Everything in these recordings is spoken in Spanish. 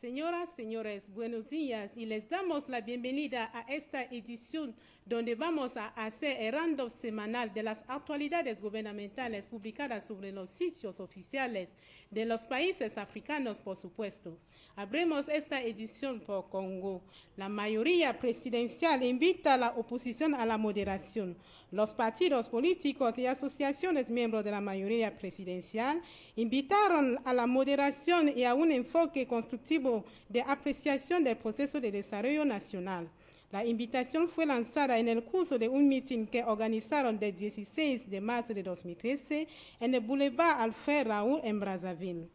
Señoras, señores, buenos días y les damos la bienvenida a esta edición donde vamos a hacer el random semanal de las actualidades gubernamentales publicadas sobre los sitios oficiales de los países africanos, por supuesto. Abrimos esta edición por Congo. La mayoría presidencial invita a la oposición a la moderación. Los partidos políticos y asociaciones miembros de la mayoría presidencial invitaron a la moderación y a un enfoque constructivo de apreciación del proceso de desarrollo nacional. La invitación fue lanzada en el curso de un mitin que organizaron del 16 de marzo de 2013 en el Boulevard Alfred Raoul en Brazzaville.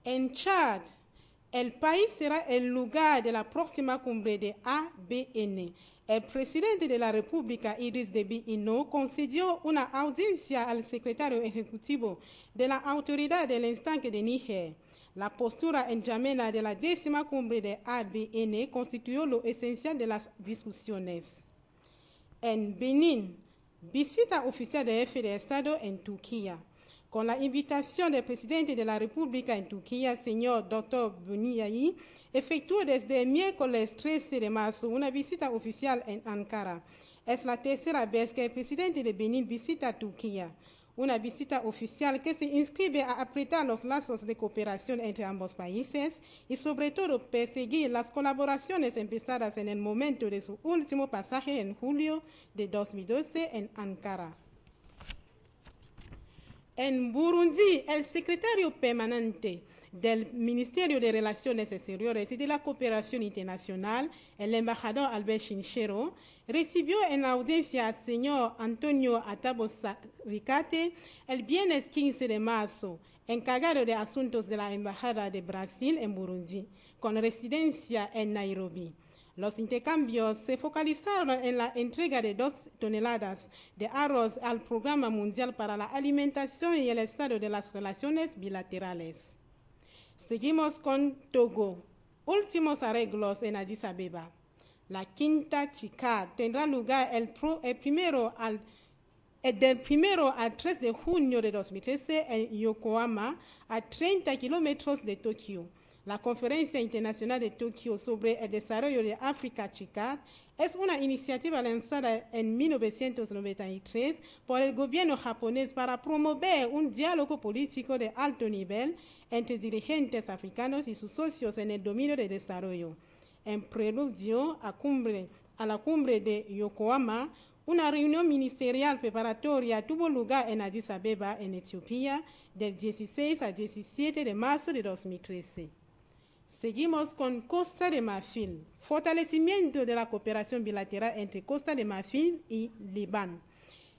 En Chad, el país será el lugar de la próxima cumbre de ABN. El presidente de la República, Idriss Déby Itno, concedió una audiencia al secretario ejecutivo de la autoridad del estanque de Níger. La postura en N'Djamena de la 10ª cumbre de ABN constituyó lo esencial de las discusiones. En Benín, visita oficial del jefe de Estado en Turquía. Con la invitación del presidente de la República en Turquía, señor Dr. Bunyayi, efectuó desde el miércoles 13 de marzo una visita oficial en Ankara. Es la tercera vez que el presidente de Benín visita Turquía. Una visita oficial que se inscribe a apretar los lazos de cooperación entre ambos países y sobre todo perseguir las colaboraciones empezadas en el momento de su último pasaje en julio de 2012 en Ankara. En Burundi, el secretario permanente del Ministerio de Relaciones Exteriores y de la Cooperación Internacional, el embajador Albert Chinchero, recibió en la audiencia al señor Antonio Atabo Ricate el viernes 15 de marzo, encargado de asuntos de la Embajada de Brasil en Burundi, con residencia en Nairobi. Los intercambios se focalizaron en la entrega de 2 toneladas de arroz al Programa Mundial para la Alimentación y el estado de las relaciones bilaterales. Seguimos con Togo. Últimos arreglos en Addis Abeba. La quinta TICAD tendrá lugar del 1 al 3 de junio de 2013 en Yokohama, a 30 kilómetros de Tokio. La Conferencia Internacional de Tokio sobre el Desarrollo de África, TICAD, es una iniciativa lanzada en 1993 por el gobierno japonés para promover un diálogo político de alto nivel entre dirigentes africanos y sus socios en el dominio del desarrollo. En preludio a la cumbre de Yokohama, una reunión ministerial preparatoria tuvo lugar en Addis Abeba, en Etiopía, del 16 al 17 de marzo de 2013. Seguimos con Costa de Marfil. Fortalecimiento de la cooperación bilateral entre Costa de Marfil y Líbano.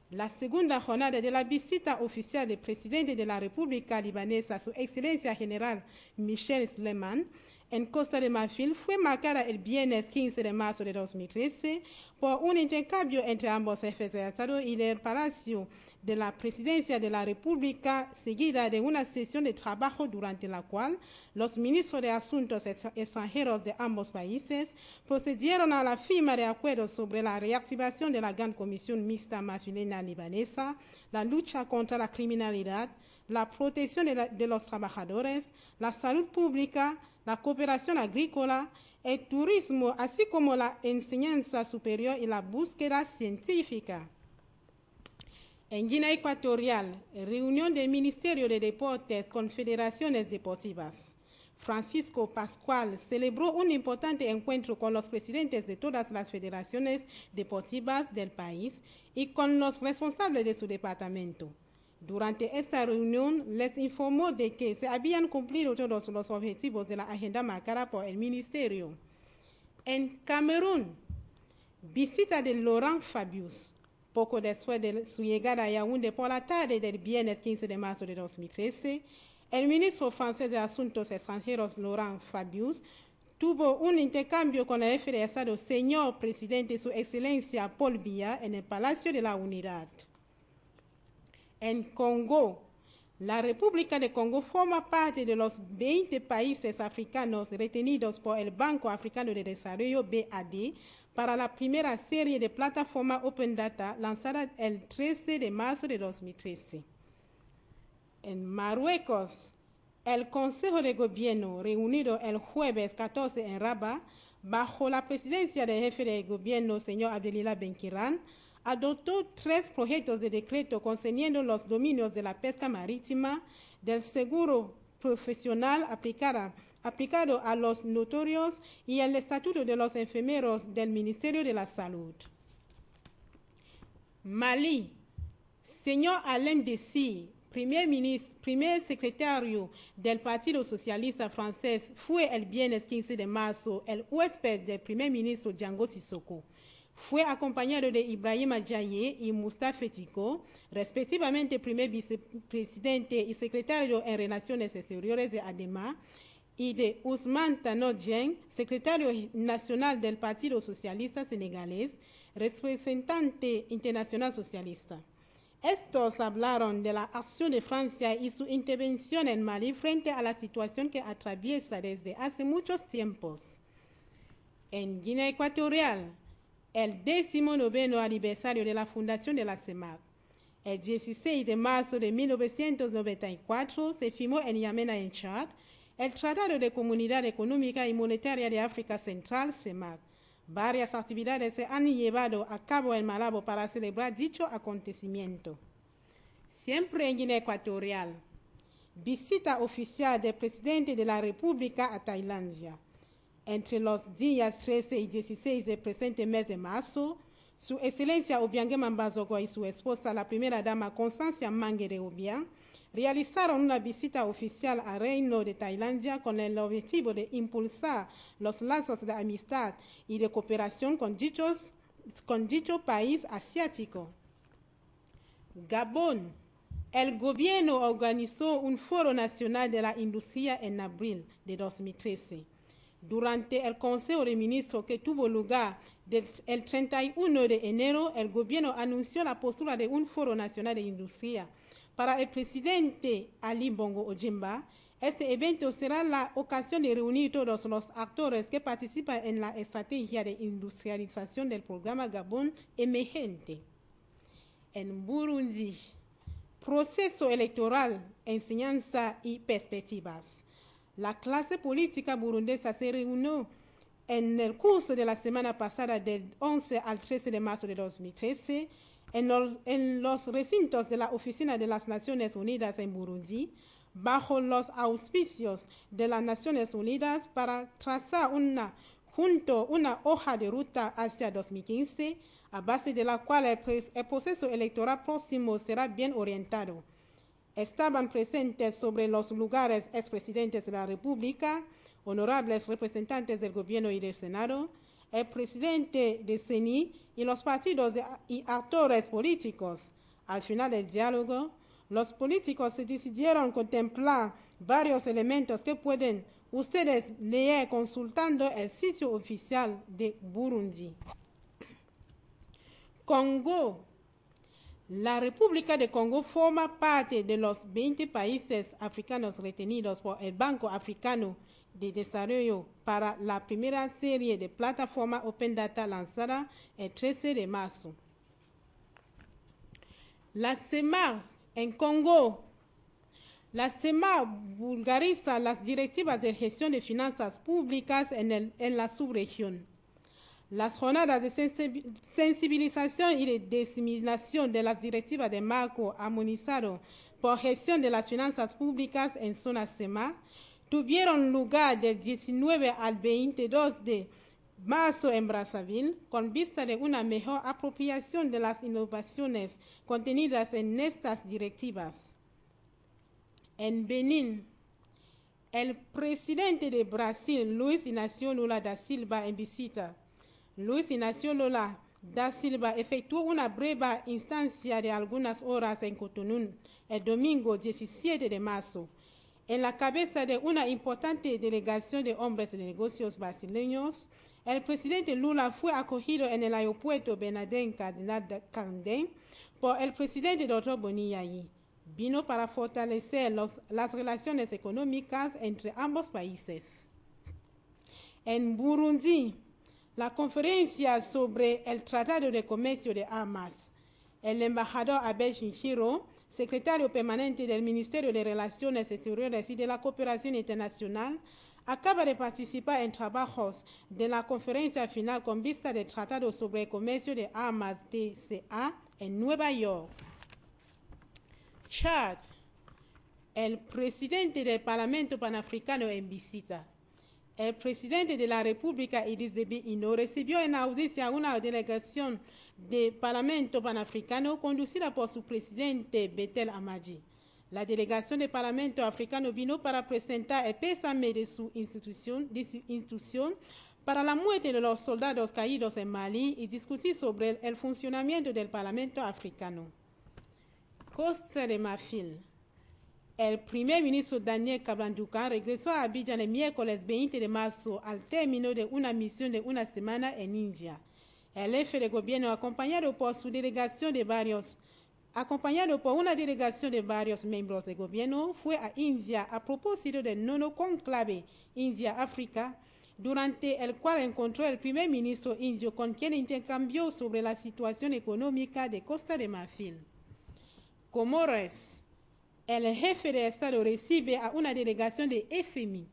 La segunda jornada de la visita oficial del presidente de la República Libanesa, su excelencia general Michel Sleiman, en Costa de Marfil fue marcada el viernes 15 de marzo de 2013 por un intercambio entre ambos jefes de Estado y del Palacio de la Presidencia de la República, seguida de una sesión de trabajo durante la cual los ministros de Asuntos Extranjeros de ambos países procedieron a la firma de acuerdos sobre la reactivación de la Gran Comisión Mixta Marfilena Libanesa, la lucha contra la criminalidad, la protección de los trabajadores, la salud pública, la cooperación agrícola, el turismo, así como la enseñanza superior y la búsqueda científica. En Guinea Ecuatorial, reunión del Ministerio de Deportes con federaciones deportivas. Francisco Pascual celebró un importante encuentro con los presidentes de todas las federaciones deportivas del país y con los responsables de su departamento. Durante esta reunión les informó de que se habían cumplido todos los objetivos de la agenda marcada por el ministerio. En Camerún, visita de Laurent Fabius. Poco después de su llegada a Yaoundé por la tarde del viernes 15 de marzo de 2013, el ministro francés de Asuntos Extranjeros, Laurent Fabius, tuvo un intercambio con el jefe de Estado, señor presidente, su excelencia Paul Biya, en el Palacio de la Unidad. En Congo, la República de Congo forma parte de los 20 países africanos retenidos por el Banco Africano de Desarrollo, BAD, para la primera serie de plataforma Open Data lanzada el 13 de marzo de 2013. En Marruecos, El Consejo de Gobierno, reunido el jueves 14 en Rabat, bajo la presidencia del jefe de gobierno, señor Abdelilah Benkiran, adoptó 3 proyectos de decreto concerniendo los dominios de la pesca marítima, del seguro profesional aplicado a los notorios y el estatuto de los enfermeros del Ministerio de la Salud. Mali, señor Alain Dessy, primer secretario del Partido Socialista francés, fue el viernes 15 de marzo el huésped del primer ministro Django Sissoko. Fue acompañado de Ibrahima Diaye y Moustapha Tiko, respectivamente primer vicepresidente y secretario en Relaciones Exteriores de ADEMA, y de Ousmane Tanor Dieng, secretario nacional del Partido Socialista Senegalés, representante internacional socialista. Estos hablaron de la acción de Francia y su intervención en Mali frente a la situación que atraviesa desde hace muchos tiempos. En Guinea Ecuatorial, el 19º aniversario de la fundación de la CEMAC. El 16 de marzo de 1994 se firmó en N'Djamena, en Chad, el Tratado de Comunidad Económica y Monetaria de África Central, CEMAC. Varias actividades se han llevado a cabo en Malabo para celebrar dicho acontecimiento. Siempre en Guinea Ecuatorial, visita oficial del presidente de la República a Tailandia. Entre los días 13 y 16 del presente mes de marzo, Su Excelencia Obiang Mbasogo y su esposa, la primera dama Constancia Mangere Obiang, realizaron una visita oficial al Reino de Tailandia con el objetivo de impulsar los lazos de amistad y de cooperación con dicho país asiático. Gabón. El gobierno organizó un foro nacional de la industria en abril de 2013. Durante el Consejo de Ministros que tuvo lugar el 31 de enero, el gobierno anunció la postura de un foro nacional de industria. Para el presidente Ali Bongo Ondimba, este evento será la ocasión de reunir todos los actores que participan en la estrategia de industrialización del programa Gabón Emergente. En Burundi, proceso electoral, enseñanza y perspectivas. La clase política burundesa se reunió en el curso de la semana pasada del 11 al 13 de marzo de 2013 en los recintos de la Oficina de las Naciones Unidas en Burundi, bajo los auspicios de las Naciones Unidas para trazar una hoja de ruta hacia 2015, a base de la cual el proceso electoral próximo será bien orientado. Estaban presentes sobre los lugares expresidentes de la República, honorables representantes del Gobierno y del Senado, el presidente de CENI y los partidos y actores políticos. Al final del diálogo, los políticos se decidieron contemplar varios elementos que pueden ustedes leer consultando el sitio oficial de Burundi. Congo. La República de Congo forma parte de los 20 países africanos retenidos por el Banco Africano de Desarrollo para la primera serie de plataforma Open Data lanzada el 13 de marzo. La CEMAC en Congo. La CEMAC vulgariza las directivas de gestión de finanzas públicas en la subregión. Las jornadas de sensibilización y de diseminación de las directivas de marco armonizado por gestión de las finanzas públicas en zona CEMAC tuvieron lugar del 19 al 22 de marzo en Brazzaville, con vista de una mejor apropiación de las innovaciones contenidas en estas directivas. En Benín, el presidente de Brasil, Luis Inácio Lula da Silva, en visita. Luis Inácio Lula da Silva efectuó una breve instancia de algunas horas en Cotonou el domingo 17 de marzo, en la cabeza de una importante delegación de hombres de negocios brasileños. El presidente Lula fue acogido en el aeropuerto Bernardin Carndé por el presidente Dr. Boni Yayi. Vino para fortalecer las relaciones económicas entre ambos países. En Burundi, la conferencia sobre el Tratado de Comercio de Armas. El embajador Abel Shinshiro secretario permanente del Ministerio de Relaciones Exteriores y de la Cooperación Internacional, acaba de participar en trabajos de la conferencia final con vista del Tratado sobre el Comercio de Armas DCA en Nueva York. Chad. El presidente del Parlamento Panafricano en visita. El presidente de la República, Idriss Déby Itno, recibió en ausencia una delegación del Parlamento Panafricano conducida por su presidente Betel Amadi. La delegación del Parlamento Africano vino para presentar el pésame de su institución para la muerte de los soldados caídos en Mali y discutir sobre el funcionamiento del Parlamento Africano. Costa de Marfil. El primer ministro Daniel Kablanduka regresó a Abidjan el miércoles 20 de marzo al término de una misión de una semana en India. El jefe de gobierno, acompañado por una delegación de varios miembros del gobierno, fue a India a propósito del nono conclave India-África, durante el cual encontró el primer ministro indio con quien intercambió sobre la situación económica de Costa de Marfil. Comores. El jefe de Estado recibe a una delegación de FMI.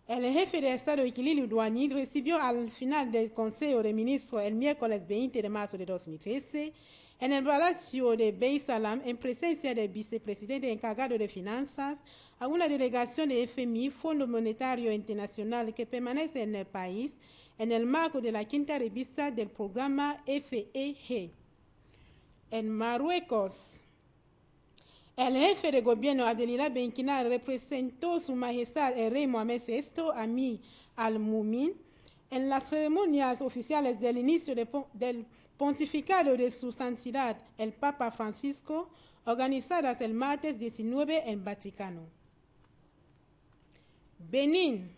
El jefe de Estado Equilibrio Douani recibió al final del Consejo de Ministros el miércoles 20 de marzo de 2013 en el Palacio de Bey Salam, en presencia del vicepresidente encargado de Finanzas, a una delegación de FMI, Fondo Monetario Internacional, que permanece en el país en el marco de la quinta revista del programa FEG. En Marruecos. El jefe de gobierno Abdelila Benkina representó su majestad el rey Mohamed VI Amir al-Mumin en las ceremonias oficiales del inicio del pontificado de su santidad el Papa Francisco, organizadas el martes 19 en Vaticano. Benín.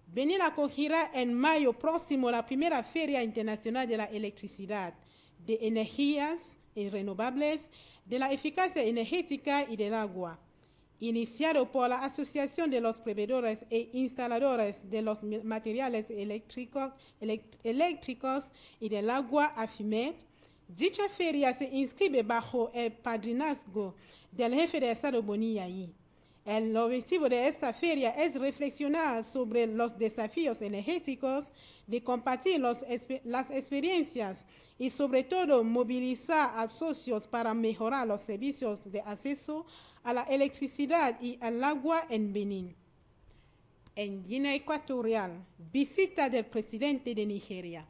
Benín acogerá en mayo próximo la primera Feria Internacional de la Electricidad, de Energías Renovables, de la Eficacia Energética y del Agua, iniciado por la Asociación de los Proveedores e Instaladores de los Materiales Eléctricos y del Agua, AFIMED. Dicha feria se inscribe bajo el padrinazgo del jefe de Estado Boni Yayi. El objetivo de esta feria es reflexionar sobre los desafíos energéticos, de compartir las experiencias y sobre todo movilizar a socios para mejorar los servicios de acceso a la electricidad y al agua en Benín. En Guinea Ecuatorial, visita del presidente de Nigeria.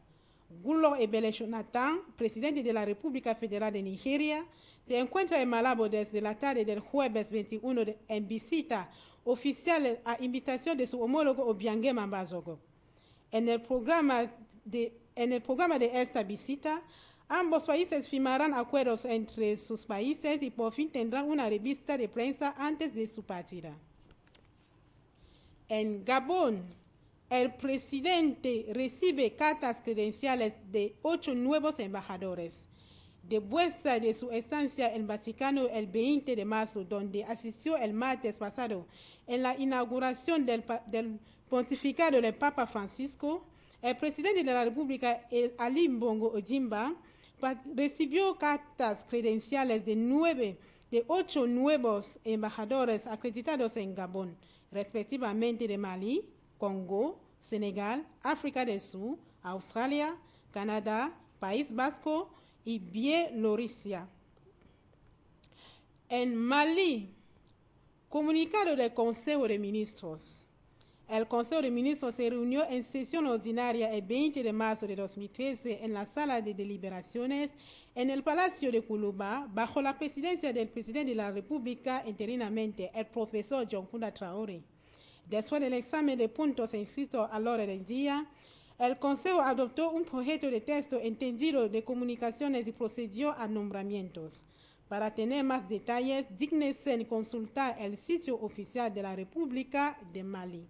Goodluck Ebele Jonathan, presidente de la República Federal de Nigeria, se encuentra en Malabo desde la tarde del jueves 21 en visita oficial a invitación de su homólogo Obiangema Mbazogo. En el programa de esta visita, ambos países firmarán acuerdos entre sus países y por fin tendrán una revista de prensa antes de su partida. En Gabón, el presidente recibe cartas credenciales de 8 nuevos embajadores. De vuelta de su estancia en Vaticano el 20 de marzo, donde asistió el martes pasado en la inauguración del pontificado del Papa Francisco, el presidente de la República, Ali Bongo Ondimba, recibió cartas credenciales de 8 nuevos embajadores acreditados en Gabón, respectivamente de Mali, Congo, Senegal, África del Sur, Australia, Canadá, País Vasco y Bielorrusia. En Mali, comunicado del Consejo de Ministros. El Consejo de Ministros se reunió en sesión ordinaria el 20 de marzo de 2013 en la sala de deliberaciones en el Palacio de Koulouba, bajo la presidencia del presidente de la República interinamente, el profesor John Kounda Traoré. Después del examen de puntos inscritos a l'ordre del día, el Consejo adoptó un proyecto de texto entendido de comunicaciones y procedió a nombramientos. Para tener más detalles, dígnense en consultar el sitio oficial de la República de Mali.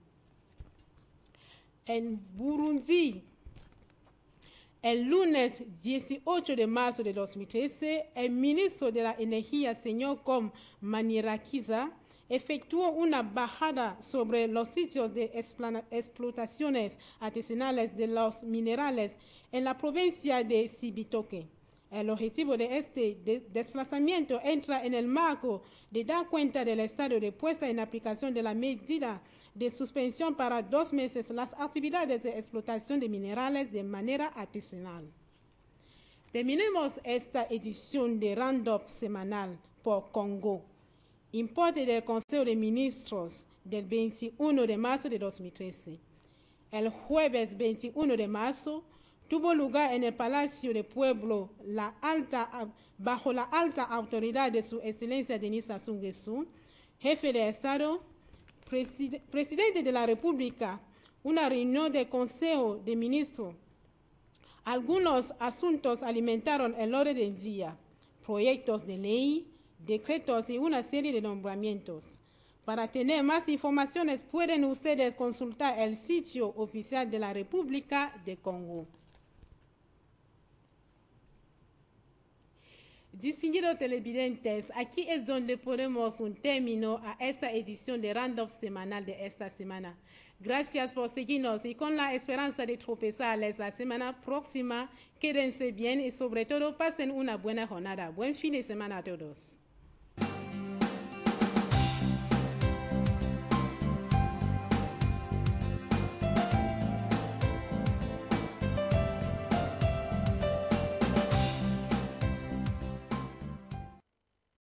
En Burundi, el lunes 18 de marzo de 2013, el ministro de la Energía, señor Com Manirakiza, efectuó una bajada sobre los sitios de explotaciones artesanales de los minerales en la provincia de Cibitoke. El objetivo de este desplazamiento entra en el marco de dar cuenta del estado de puesta en aplicación de la medida de suspensión para 2 meses las actividades de explotación de minerales de manera artesanal. Terminemos esta edición de Roundup semanal por Congo. Importe del Consejo de Ministros del 21 de marzo de 2013. El jueves 21 de marzo tuvo lugar en el Palacio de Pueblo bajo la alta autoridad de su excelencia Denis Sassou Nguesso, jefe de Estado, presidente de la República, una reunión del Consejo de Ministros. Algunos asuntos alimentaron el orden del día, proyectos de ley, decretos y una serie de nombramientos. Para tener más informaciones pueden ustedes consultar el sitio oficial de la República de Congo. Distinguidos televidentes, aquí es donde ponemos un término a esta edición de Roundup semanal de esta semana. Gracias por seguirnos y con la esperanza de tropezarles la semana próxima, quédense bien y sobre todo pasen una buena jornada. Buen fin de semana a todos.